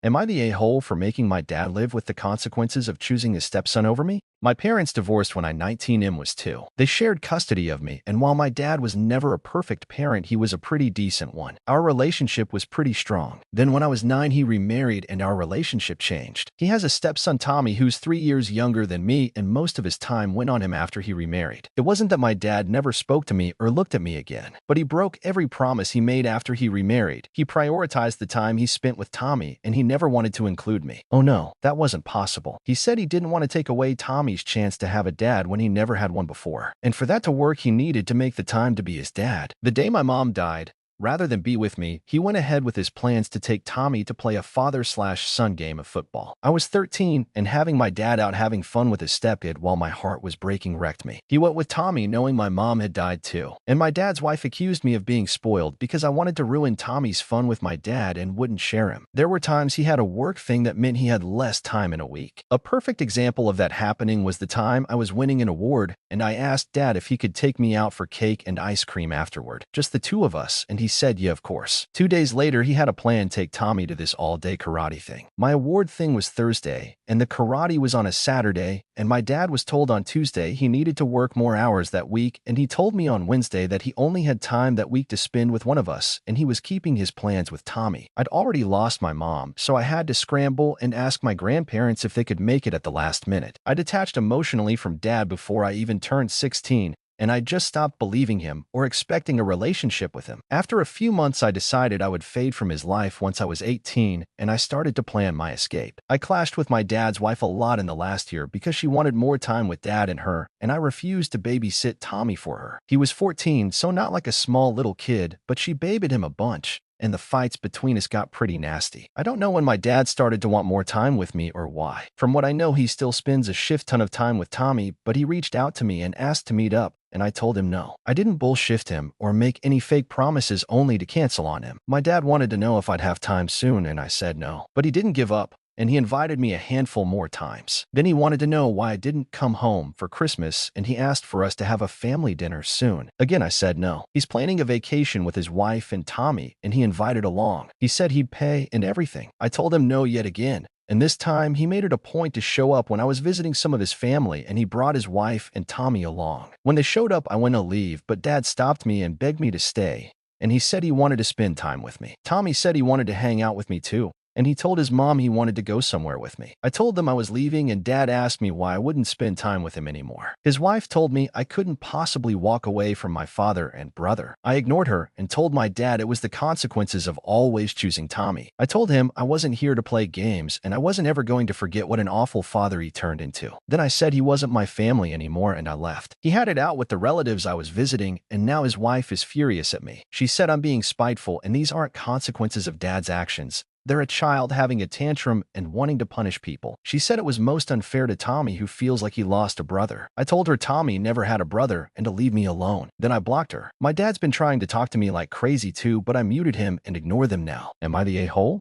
Am I the a-hole for making my dad live with the consequences of choosing his stepson over me? My parents divorced when I 19 and was 2. They shared custody of me, and while my dad was never a perfect parent, he was a pretty decent one. Our relationship was pretty strong. Then when I was 9, he remarried and our relationship changed. He has a stepson, Tommy, who's 3 years younger than me, and most of his time went on him after he remarried. It wasn't that my dad never spoke to me or looked at me again, but he broke every promise he made after he remarried. He prioritized the time he spent with Tommy, and he never wanted to include me. Oh no, that wasn't possible. He said he didn't want to take away Tommy's chance to have a dad when he never had one before. And for that to work, he needed to make the time to be his dad. The day my mom died, rather than be with me, he went ahead with his plans to take Tommy to play a father-slash-son game of football. I was 13, and having my dad out having fun with his stepkid while my heart was breaking wrecked me. He went with Tommy knowing my mom had died too. And my dad's wife accused me of being spoiled because I wanted to ruin Tommy's fun with my dad and wouldn't share him. There were times he had a work thing that meant he had less time in a week. A perfect example of that happening was the time I was winning an award, and I asked Dad if he could take me out for cake and ice cream afterward. Just the two of us, and he said yeah, of course. 2 days later, he had a plan to take Tommy to this all-day karate thing. My award thing was Thursday, and the karate was on a Saturday, and my dad was told on Tuesday he needed to work more hours that week, and he told me on Wednesday that he only had time that week to spend with one of us, and he was keeping his plans with Tommy. I'd already lost my mom, so I had to scramble and ask my grandparents if they could make it at the last minute. I detached emotionally from Dad before I even turned 16, and I just stopped believing him or expecting a relationship with him. After a few months, I decided I would fade from his life once I was 18, and I started to plan my escape. I clashed with my dad's wife a lot in the last year because she wanted more time with Dad and her, and I refused to babysit Tommy for her. He was 14, so not like a small little kid, but she babied him a bunch, and the fights between us got pretty nasty. I don't know when my dad started to want more time with me or why. From what I know, he still spends a shift ton of time with Tommy, but he reached out to me and asked to meet up, and I told him no. I didn't bullshift him or make any fake promises only to cancel on him. My dad wanted to know if I'd have time soon, and I said no. But he didn't give up, and he invited me a handful more times. Then he wanted to know why I didn't come home for Christmas, and he asked for us to have a family dinner soon. Again, I said no. He's planning a vacation with his wife and Tommy, and he invited along. He said he'd pay and everything. I told him no yet again. And this time, he made it a point to show up when I was visiting some of his family, and he brought his wife and Tommy along. When they showed up, I went to leave, but Dad stopped me and begged me to stay, and he said he wanted to spend time with me. Tommy said he wanted to hang out with me too, and he told his mom he wanted to go somewhere with me. I told them I was leaving, and Dad asked me why I wouldn't spend time with him anymore. His wife told me I couldn't possibly walk away from my father and brother. I ignored her and told my dad it was the consequences of always choosing Tommy. I told him I wasn't here to play games, and I wasn't ever going to forget what an awful father he turned into. Then I said he wasn't my family anymore, and I left. He had it out with the relatives I was visiting, and now his wife is furious at me. She said I'm being spiteful, and these aren't consequences of Dad's actions. They're a child having a tantrum and wanting to punish people. She said it was most unfair to Tommy, who feels like he lost a brother. I told her Tommy never had a brother and to leave me alone. Then I blocked her. My dad's been trying to talk to me like crazy too, but I muted him and ignore them now. Am I the a-hole?